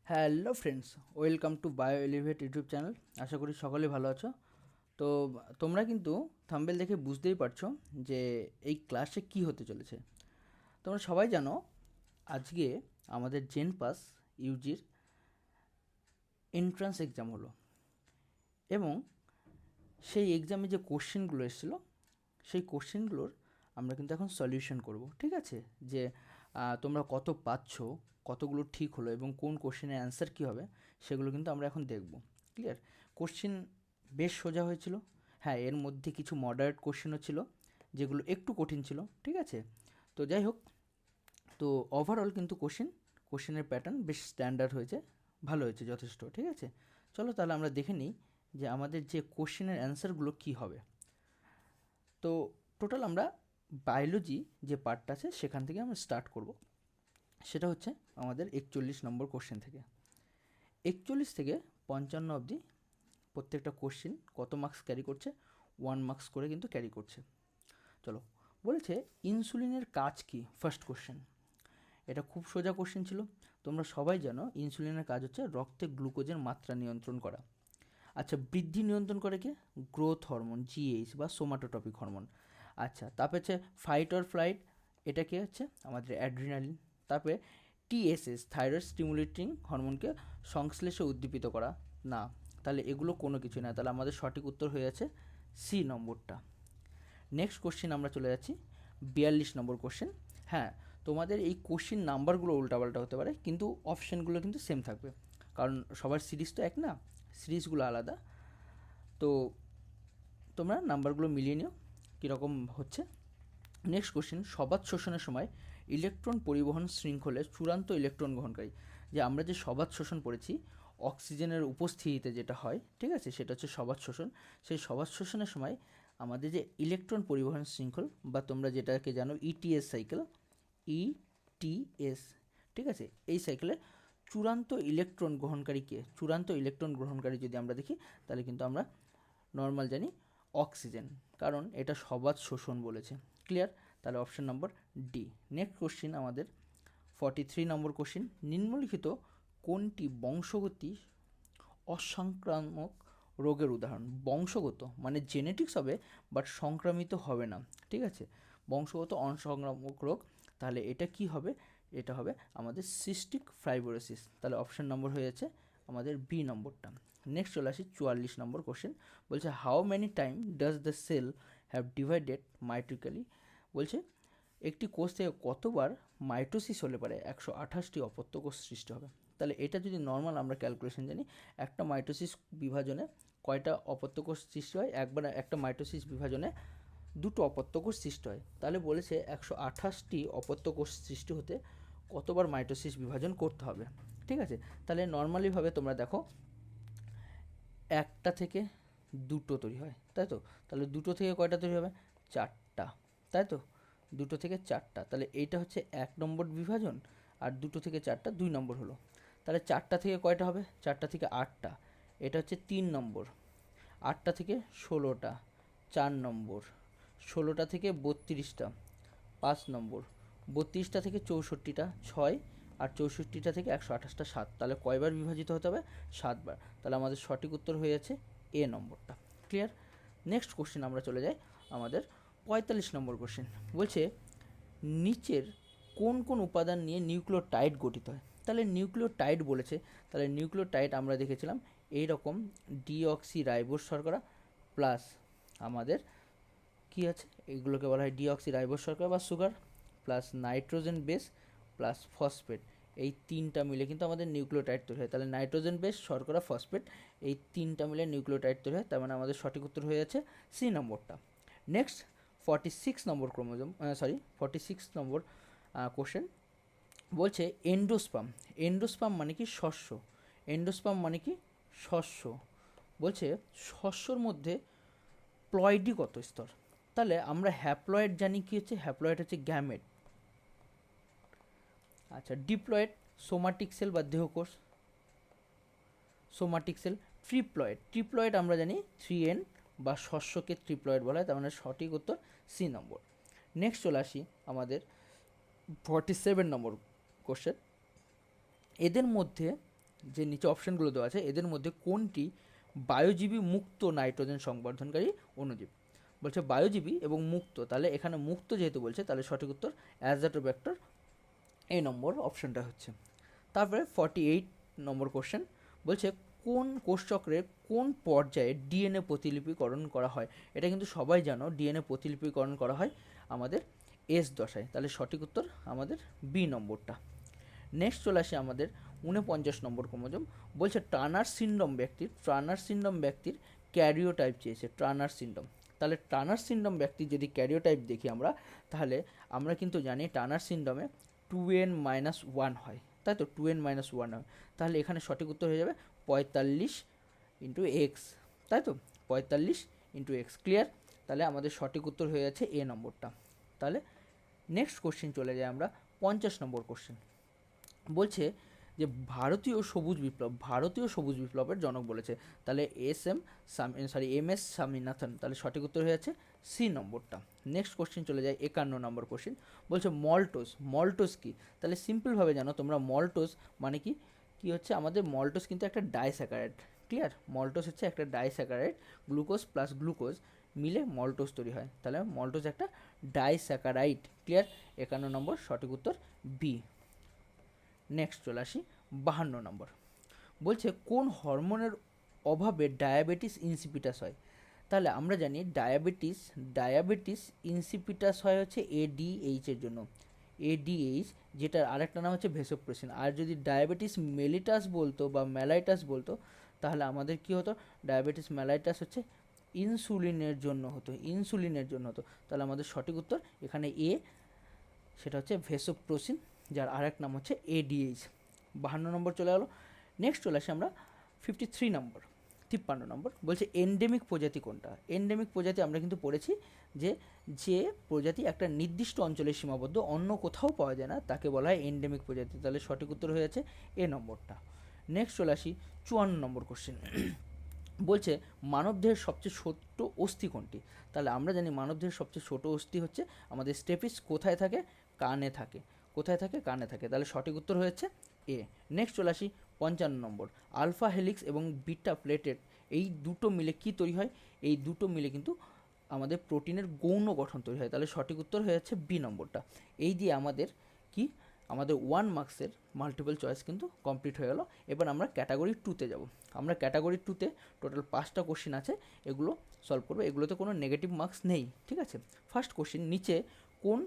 Hello friends, welcome to Bio Elevate YouTube channel. আশা করি সকলে ভালো আছো। তো তোমরা কিন্তু থাম্বনেল দেখে বুঝতেই পারছো যে এই ক্লাসে কি হতে চলেছে। তোমরা সবাই জানো আজকে আমাদের জেন পাস ইউজির এন্ট্রান্স এক্সাম হলো এবং সেই এক্সামে যে কোশ্চেনগুলো এসেছিলো সেই কোশ্চেনগুলোর আমরা কিন্তু এখন সলিউশন করব। ঠিক আছে, যে তোমরা কত পাচ্ছ, কতগুলো ঠিক হলো এবং কোন কোশ্চেনের অ্যান্সার কী হবে সেগুলো কিন্তু আমরা এখন দেখব। ক্লিয়ার? কোশ্চেন বেশ সোজা হয়েছিল। হ্যাঁ, এর মধ্যে কিছু মডারেট কোশ্চেনও ছিল যেগুলো একটু কঠিন ছিল। ঠিক আছে, তো যাই হোক, তো ওভারঅল কিন্তু কোশ্চেনের প্যাটার্ন বেশ স্ট্যান্ডার্ড হয়েছে, ভালো হয়েছে যথেষ্ট। ঠিক আছে, চলো তাহলে আমরা দেখে নিই যে আমাদের যে কোশ্চেনের অ্যান্সারগুলো কী হবে। তো টোটাল আমরা বায়োলজি যে পার্টটা আছে সেখান থেকে আমরা স্টার্ট করব। সেটা হচ্ছে আমাদের 41 নম্বর কোশ্চেন থেকে। 41 থেকে 55 অবধি প্রত্যেকটা কোশ্চেন কত মার্কস ক্যারি করছে? 1 মার্কস করে কিন্তু ক্যারি করছে। চলো, বলেছে ইনসুলিনের কাজ কি? First question. এটা খুব সোজা কোশ্চেন ছিল। তোমরা সবাই জানো ইনসুলিনের কাজ হচ্ছে রক্তে গ্লুকোজের মাত্রা নিয়ন্ত্রণ করা। আচ্ছা, বৃদ্ধি নিয়ন্ত্রণ করে কি? গ্রোথ হরমোন জিএইচ বা সোমাটোটপিক হরমোন। আচ্ছা, তারপরে হচ্ছে ফাইট অর ফ্লাইট, এটা কি হচ্ছে আমাদের অ্যাড্রিনালিন। তারপরে টিএসএস থাইরয়েড স্টিমুলেটিং হরমোনকে সংশ্লেষে উদ্দীপিত করা। না, তাহলে এগুলো কোনো কিছু না, তাহলে আমাদের সঠিক উত্তর হয়ে যাচ্ছে সি নম্বরটা। নেক্সট কোশ্চেন আমরা চলে যাচ্ছি 42 নম্বর কোশ্চেন। হ্যাঁ, তোমাদের এই কোশ্চেন নাম্বারগুলো উল্টাপাল্টা হতে পারে কিন্তু অপশানগুলো কিন্তু সেম থাকবে, কারণ সবার সিরিজ তো এক না, সিরিজগুলো আলাদা। তো তোমরা নাম্বারগুলো মিলিয়ে নিও কীরকম হচ্ছে। নেক্সট কোশ্চেন, সবাত শোষণের সময় ইলেকট্রন পরিবহন শৃঙ্খলের চূড়ান্ত ইলেকট্রন গ্রহণকারী। যে আমরা যে সবাত শোষণ পড়েছি অক্সিজেনের উপস্থিতিতে যেটা হয়, ঠিক আছে, সেটা হচ্ছে সবাত শোষণ। সেই সবাত শোষণের সময় আমাদের যে ইলেকট্রন পরিবহন শৃঙ্খল বা তোমরা যেটাকে জানো ইটিএস সাইকেল, ইটিএস, ঠিক আছে, এই সাইকেলে চূড়ান্ত ইলেকট্রন গ্রহণকারী কে? চূড়ান্ত ইলেকট্রন গ্রহণকারী যদি আমরা দেখি তাহলে কিন্তু আমরা নর্মাল জানি অক্সিজেন, কারণ এটা সবাত শোষণ বলেছে। ক্লিয়ার? তাহলে অপশন নম্বর ডি। নেক্সট কোশ্চিন আমাদের 43 নম্বর কোশ্চিন, নিম্নলিখিত কোনটি বংশগতি অসংক্রামক রোগের উদাহরণ? বংশগত মানে জেনেটিক্স হবে বাট সংক্রামিত হবে না। ঠিক আছে, বংশগত অসংক্রামক রোগ, তাহলে এটা কি হবে? এটা হবে আমাদের সিস্টিক ফাইব্রোসিস। তাহলে অপশন নম্বর হয়ে যাচ্ছে আমাদের বি নম্বরটা। নেক্সট চলে আসি 44 নম্বর কোশ্চেন। বলছে how many time does the cell have divided mitotically. বলছে একটি কোষ থেকে কতবার মাইটোসিস হলে পারে 128টি অপত্য কোষ সৃষ্টি হবে। তাহলে এটা যদি নর্মাল আমরা ক্যালকুলেশন জানি, একটা মাইটোসিস বিভাজনে কয়টা অপত্য কোষ সৃষ্টি হয়? একবার একটা মাইটোসিস বিভাজনে দুটো অপত্য কোষ সৃষ্টি হয়। তাহলে বলেছে 128টি অপত্য কোষ সৃষ্টি হতে কতবার মাইটোসিস বিভাজন করতে হবে। ঠিক আছে, তাহলে নর্মালিভাবে তোমরা দেখো একটা থেকে দুটো তৈরি হয়, তাই তো? তাহলে দুটো থেকে কয়টা তৈরি হবে? চারটা, তাই তো? দুটো থেকে চারটা, তাহলে এইটা হচ্ছে 1 নম্বর বিভাজন, আর দুটো থেকে চারটা 2 নম্বর হলো। তাহলে চারটা থেকে কয়টা হবে? চারটা থেকে 8টা, এটা হচ্ছে 3 নম্বর। 8টা থেকে 16টা 4 নম্বর, 16টা থেকে 32টা 5 নম্বর, 32টা থেকে 64টা 6, আর 64টা থেকে 128টা 7। তাহলে কয়বার বিভাজিত হতে হবে? 7বার। তাহলে আমাদের সঠিক উত্তর হয়ে যাচ্ছে এ নম্বরটা। ক্লিয়ার? নেক্সট কোশ্চেন আমরা চলে যাই আমাদের 45 নম্বর কোশ্চেন। বলছে নিচের কোন কোন উপাদান নিয়ে নিউক্লিওটাইড গঠিত হয়? তাহলে নিউক্লিওটাইড বলেছে, তাহলে নিউক্লিওটাইড আমরা দেখেছিলাম এইরকম ডিঅক্সি রাইবোজ শর্করা প্লাস আমাদের কী আছে, এগুলোকে বলা হয় ডিঅক্সি রাইবোজ শর্করা বা sugar plus nitrogen base plus phosphate. এই তিনটা মিলে কিন্তু আমাদের নিউক্লিওটাইড তৈরি হয়। তাহলে নাইট্রোজেন বেস, শর্করা, ফসফেট, এই তিনটা মিলে নিউক্লিওটাইড তৈরি হয়। তার মানে আমাদের সঠিক উত্তর হয়ে যাচ্ছে সি নম্বরটা। নেক্সট 46 নম্বর ক্রোমোজোম, 46 নম্বর কোশ্চেন। বলছে এন্ডোস্পাম। এন্ডোস্পাম মানে কি? শস্য। এন্ডোস্পাম মানে কি? শস্য। বলছে শস্যর মধ্যে প্লয়েডি কত স্তর? তাহলে আমরা হ্যাপ্লয়েড জানি কি হচ্ছে? হ্যাপ্লয়েড হচ্ছে গ্যামেট। আচ্ছা, ডিপ্লয়েড সোমাটিক সেল বা দেহকোষ, সোমাটিক সেল। ট্রিপ্লয়েড, ট্রিপ্লয়েড আমরা জানি 3N বা শস্যকে ট্রিপ্লয়েড বলা হয়। তার মানে সঠিক উত্তর সি নম্বর। নেক্সট চলে আসি আমাদের 47 নম্বর কোশ্চেন। এদের মধ্যে যে নিচে অপশানগুলো দেওয়া আছে এদের মধ্যে কোনটি বায়োজীবী মুক্ত নাইট্রোজেন সংবর্ধনকারী অণুজীব? বলছে বায়োজীবী এবং মুক্ত, তাহলে এখানে মুক্ত যেহেতু বলছে তাহলে সঠিক উত্তর অ্যাজাটোব্যাক্টর এই নম্বর অপশানটা হচ্ছে। তারপরে 48 নম্বর কোশ্চেন বলছে কোন কোষচক্রের কোন পর্যায়ে ডিএনএ প্রতিলিপিকরণ করা হয়? এটা কিন্তু সবাই জানো, ডিএনএ প্রতিলিপিকরণ করা হয় আমাদের এস দশায়, তাহলে সঠিক উত্তর আমাদের বি নম্বরটা। নেক্সট চলে আসে আমাদের 49 নম্বর ক্রোমোজোম। বলছে টার্নার সিনড্রোম ব্যক্তির ক্যারিওটাইপ চেয়েছে, টার্নার সিনড্রোম। তাহলে টার্নার সিনড্রোম ব্যক্তির যদি ক্যারিওটাইপ দেখি আমরা, তাহলে আমরা কিন্তু জানি টার্নার সিনড্রোমে 2n-1 হয়, তাই তো 2n-1 হয়। তাহলে এখানে সঠিক উত্তর হয়ে যাবে 45 ইন্টু এক্স, তাই তো 45 ইন্টু এক্স। ক্লিয়ার? তাহলে আমাদের সঠিক উত্তর হয়ে যাচ্ছে এ নম্বরটা। তাহলে নেক্সট কোশ্চেন চলে যায় আমরা 50 নম্বর কোশ্চেন। বলছে যে ভারতীয় সবুজ বিপ্লবের জনক বলেছে, তাহলে এম এস স্বামীনাথন, তাহলে সঠিক উত্তর হয়ে যাচ্ছে সি নম্বরটা। নেক্সট কোশ্চেন চলে যায় 51 নম্বর কোশ্চেন। বলছে মল্টোজ কি? তাহলে সিম্পলভাবে জানো তোমরা, মল্টোজ মানে কি হচ্ছে আমাদের মল্টোজ কিন্তু একটা ডাইস্যাকারাইড। ক্লিয়ার? মল্টোজ হচ্ছে একটা ডাইস্যাকারাইড, গ্লুকোজ প্লাস গ্লুকোজ মিলে মল্টোজ তৈরি হয়, তাহলে মল্টোজ একটা ডাইস্যাকারাইড। ক্লিয়ার? 51 নম্বর সঠিক উত্তর বি। নেক্সট চলে আসি 52 নম্বর। বলছে কোন হরমোনের অভাবে ডায়াবেটিস ইনসিপিটাস হয়? তাহলে আমরা জানি ডায়াবেটিস ইনসিপিটাস হয় হচ্ছে এডিএইচ এর জন্য, এডিএইচ, যেটার আরেকটা নাম হচ্ছে ভেসোপ্রেসিন। আর যদি ডায়াবেটিস মেলিটাস বলতো বা ম্যালাইটাস বলতো, তাহলে আমাদের কি হতো? ডায়াবেটিস ম্যালাইটাস হচ্ছে ইনসুলিনের জন্য হতো, তাহলে আমাদের সঠিক উত্তর এখানে এ, সেটা হচ্ছে ভেসোপ্রেসিন, যার আরেক নাম হচ্ছে এডিএইচ। 52 নম্বর চলে গেল। নেক্সট চলে আসি আমরা 53 নম্বর, 53 নম্বর। বলছে এন্ডেমিক প্রজাতি কোনটা? এন্ডেমিক প্রজাতি আমরা কিন্তু পড়েছি যে প্রজাতি একটা নির্দিষ্ট অঞ্চলে সীমাবদ্ধ, অন্য কোথাও পাওয়া যায় না, তাকে বলা হয় এন্ডেমিক প্রজাতি, তাহলে সঠিক উত্তর হয়ে যাচ্ছে এ নম্বরটা। নেক্সট চলে আসি 54 নম্বর কোশ্চেন। বলছে মানবদেহের সবচেয়ে ছোট্ট অস্থি কোনটি? তাহলে আমরা জানি মানবদেহের সবচেয়ে ছোট অস্থি হচ্ছে আমাদের স্টেপিস। কোথায় থাকে? কানে থাকে। কানে থাকে, তাহলে সঠিক উত্তর হয়েছে এ। নেক্সট চলে আসি 55 নম্বর। আলফা হেলিক্স এবং বিটা প্লেটেড এই দুটো মিলে কি তৈরি হয়? এই দুটো মিলে কিন্তু আমাদের প্রোটিনের গৌণ গঠন তৈরি হয়, তাহলে সঠিক উত্তর হয়ে যাচ্ছে বি নম্বরটা। এই দিয়ে আমাদের 1 মার্কসের মাল্টিপল চয়েস কিন্তু কমপ্লিট হয়ে গেল। এবার আমরা ক্যাটাগরি 2তে যাব। আমরা ক্যাটাগরি 2তে টোটাল 5টা কোশ্চেন আছে, এগুলো সলভ করবো, এগুলোতে কোনো নেগেটিভ মার্কস নেই, ঠিক আছে? ফার্স্ট কোশ্চেন, নিচে কোন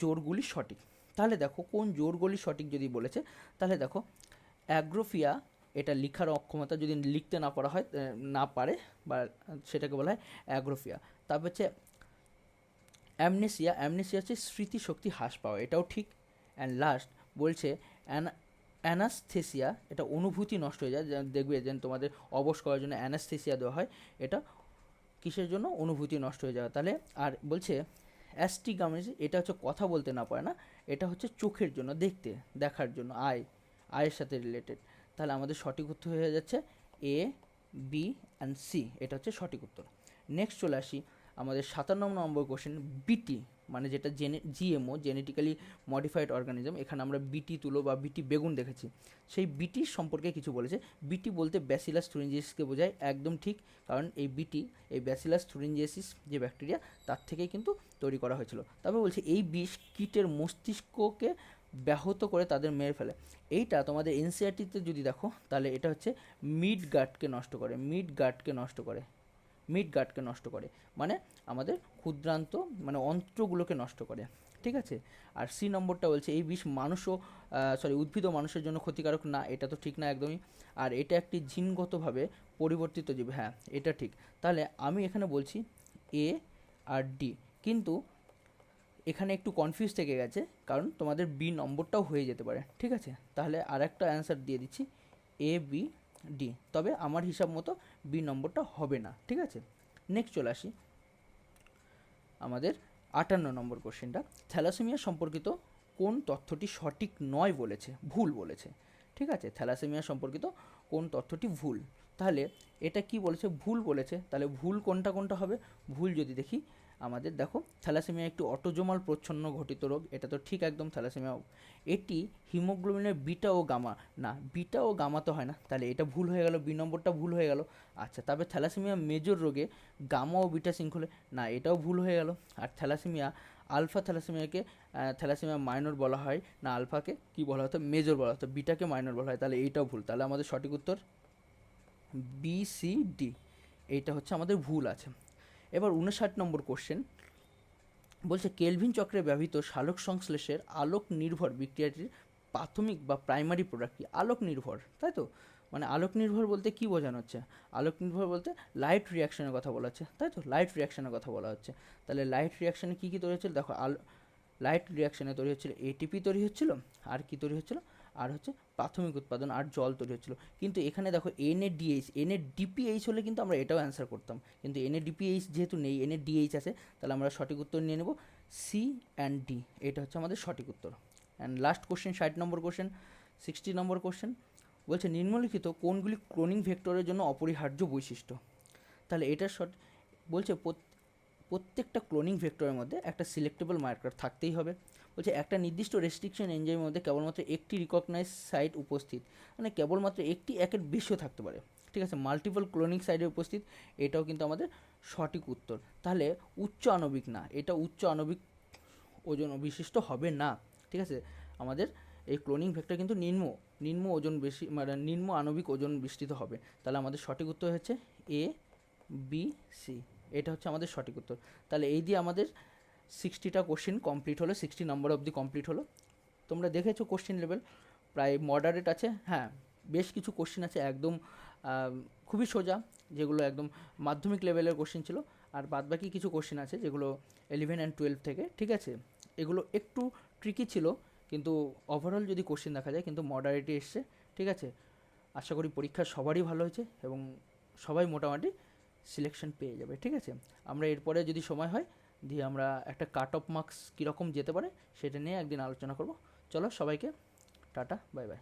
জোড়গুলি সঠিক? তাহলে দেখো কোন জোড়গুলি সঠিক যদি বলেছে, তাহলে দেখো অ্যাগ্রোফিয়া, এটা লেখার অক্ষমতা, যদি লিখতে না পারে বা সেটাকে বলা হয় অ্যাগ্রোফিয়া। তারপর হচ্ছে অ্যামনেসিয়া হচ্ছে স্মৃতিশক্তি হ্রাস পাওয়া, এটাও ঠিক। অ্যান্ড লাস্ট বলছে অ্যানাস্থেসিয়া, এটা অনুভূতি নষ্ট হয়ে যায়, দেখবে যে তোমাদের অবশ করার জন্য অ্যানাস্থেসিয়া দেওয়া হয়, এটা কিসের জন্য? অনুভূতি নষ্ট হয়ে যাওয়া। তাহলে আর বলছে অ্যাস্টিগামেস, এটা হচ্ছে কথা বলতে না পারে না, এটা হচ্ছে চোখের জন্য, দেখার জন্য, আয়ের সাথে রিলেটেড। তাহলে আমাদের সঠিক উত্তর হয়ে যাচ্ছে এ, বি অ্যান্ড সি, এটা হচ্ছে সঠিক উত্তর। নেক্সট চলে আসি আমাদের 57 নম্বর কোশ্চেন। বিটি মানে যেটা জিএমও, জেনেটিক্যালি মডিফাইড অর্গানিজম, এখানে আমরা বিটি তুলো বা বিটি বেগুন দেখেছি, সেই বিটির সম্পর্কে কিছু বলেছে। বিটি বলতে ব্যাসিলাস থুরিনজিয়াসিসকে বোঝায়, একদম ঠিক, কারণ এই ব্যাসিলাস থুরিনজিয়াসিস যে ব্যাকটেরিয়া, তার থেকেই কিন্তু তৈরি করা হয়েছিল। তারপর বলছে এই বিষ কীটের মস্তিষ্ককে ব্যাহত করে তাদের মেরে ফেলে। এইটা তোমাদের এনসিআরটিতে যদি দেখো, তাহলে এটা হচ্ছে মিড গাটকে নষ্ট করে, মানে আমাদের ক্ষুদ্রান্ত মানে অন্ত্রগুলোকে নষ্ট করে, ঠিক আছে? আর সি নম্বরটা বলছে এই বিষ উদ্ভিদ ও মানুষের জন্য ক্ষতিকারক না, এটা তো ঠিক না একদমই। আর এটা একটি জিনগতভাবে পরিবর্তিত জীব, হ্যাঁ এটা ঠিক। তাহলে আমি এখানে বলছি এ আর ডি, কিন্তু এখানে একটু কনফিউজ থেকে গেছে, কারণ তোমাদের বি নম্বরটাও হয়ে যেতে পারে, ঠিক আছে? তাহলে আর একটা অ্যান্সার দিয়ে দিচ্ছি এ, বি, ডি, তবে আমার হিসাব মতো বি নম্বরটা হবে না, ঠিক আছে? নেক্সট চলে আসি আমাদের 58 নম্বর কোশ্চেনটা। থ্যালাসেমিয়া সম্পর্কিত কোন তথ্যটি সঠিক নয় বলেছে, ভুল বলেছে, ঠিক আছে? থ্যালাসেমিয়া সম্পর্কিত কোন তথ্যটি ভুল? তাহলে এটা কি বলেছে? ভুল বলেছে। তাহলে ভুল কোনটা হবে? ভুল যদি দেখি আমাদের দেখো থ্যালাসেমিয়া একটি অটোজোমাল প্রচ্ছন্ন ঘটিত রোগ, এটা তো ঠিক একদম থ্যালাসেমিয়া। এটি হিমোগ্লোবিনের বিটা ও গামা, না বিটা ও গামা তো হয় না, তাহলে এটা ভুল হয়ে গেল, বি নম্বরটা ভুল হয়ে গেল। আচ্ছা, তবে থ্যালাসেমিয়া মেজর রোগে গামা ও বিটা শৃঙ্খলে, না এটাও ভুল হয়ে গেল। আর থ্যালাসেমিয়া আলফা থ্যালাসেমিয়াকে থ্যালাসেমিয়া মাইনর বলা হয় না, আলফাকে কি বলা হতো, মেজর বলা হতো, বিটাকে মাইনর বলা হয়, তাহলে এইটাও ভুল। তাহলে আমাদের সঠিক উত্তর বি সি ডি, এইটা হচ্ছে আমাদের ভুল আছে। এবার 59 নম্বর কোশ্চেন বলছে কেলভিন চক্রে ব্যবহৃত সালোক সংশ্লেষের আলোক নির্ভর বিক্রিয়াটির প্রাথমিক বা প্রাইমারি প্রোডাক্ট কি? আলোক নির্ভর, তাই তো, মানে আলোক নির্ভর বলতে কি বোঝানো হচ্ছে? আলোক নির্ভর বলতে লাইট রিয়াকশনের কথা বলা হচ্ছে, তাই তো, লাইট রিয়াকশনের কথা বলা হচ্ছে। তাহলে লাইট রিয়াকশানে কী কী তৈরি হচ্ছিল দেখো, লাইট রিয়াকশানে তৈরি হচ্ছিল এটিপি তৈরি হচ্ছিল, আর কি তৈরি হচ্ছিল, আর হচ্ছে প্রাথমিক উৎপাদন আর জল তৈরি হচ্ছিল। কিন্তু এখানে দেখো NADH NADPH হলে কিন্তু আমরা এটাও অ্যান্সার করতাম, কিন্তু NADPH যেহেতু নেই, NADH আছে, তাহলে আমরা সঠিক উত্তর নিয়ে নেব সি অ্যান্ড ডি, এটা হচ্ছে আমাদের সঠিক উত্তর। And last question 60 number question, 60 number question বলছে নিম্নলিখিত কোনগুলি ক্লোনিং ভেক্টরের জন্য অপরিহার্য বৈশিষ্ট্য? তাহলে এটা বলছে প্রত্যেকটা ক্লোনিং ভেক্টরের মধ্যে একটা সিলেক্টেবল মার্কার থাকতেই হবে। বলছে একটা নির্দিষ্ট রেস্ট্রিকশন এনজাইমের মধ্যে কেবলমাত্র একটি রিকগনাইজ সাইট উপস্থিত, মানে কেবলমাত্র একটি, একের বেশিও থাকতে পারে, ঠিক আছে, মাল্টিপল ক্লোনিং সাইটে উপস্থিত, এটাও কিন্তু আমাদের সঠিক উত্তর। তাহলে উচ্চ আণবিক না, এটা উচ্চ আণবিক ওজন বিশিষ্ট হবে না, ঠিক আছে। আমাদের এই ক্লোনিং ভেক্টর কিন্তু নিম্ন ওজন বেশি, মানে নিম্ন আণবিক ওজন বিস্তৃত হবে। তাহলে আমাদের সঠিক উত্তর হচ্ছে এ বি সি, এটা হচ্ছে আমাদের সঠিক উত্তর। তাহলে এই দিয়ে আমাদের 60টা কোশ্চেন কমপ্লিট হলো, 60 নম্বর অবধি কমপ্লিট হলো। তোমরা দেখেছো কোশ্চেন লেভেল প্রায় মডারেট আছে, হ্যাঁ বেশ কিছু কোশ্চেন আছে একদম খুবই সোজা, যেগুলো একদম মাধ্যমিক লেভেলের কোশ্চেন ছিল, আর বাদবাকি কিছু কোশ্চেন আছে যেগুলো 11 অ্যান্ড 12 থেকে, ঠিক আছে, এগুলো একটু ট্রিকি ছিল, কিন্তু ওভারঅল যদি কোশ্চেন দেখা যায় কিন্তু মডারেটই এসছে, ঠিক আছে। আশা করি পরীক্ষা সবারই ভালো হয়েছে এবং সবাই মোটামুটি সিলেকশন পেয়ে যাবে, ঠিক আছে। আমরা এরপরে যদি সময় হয় দিয়ে আমরা একটা কাট অফ মার্কস কীরকম যেতে পারে সেটা নিয়ে একদিন আলোচনা করব। চলো সবাইকে টাটা, বাই বাই।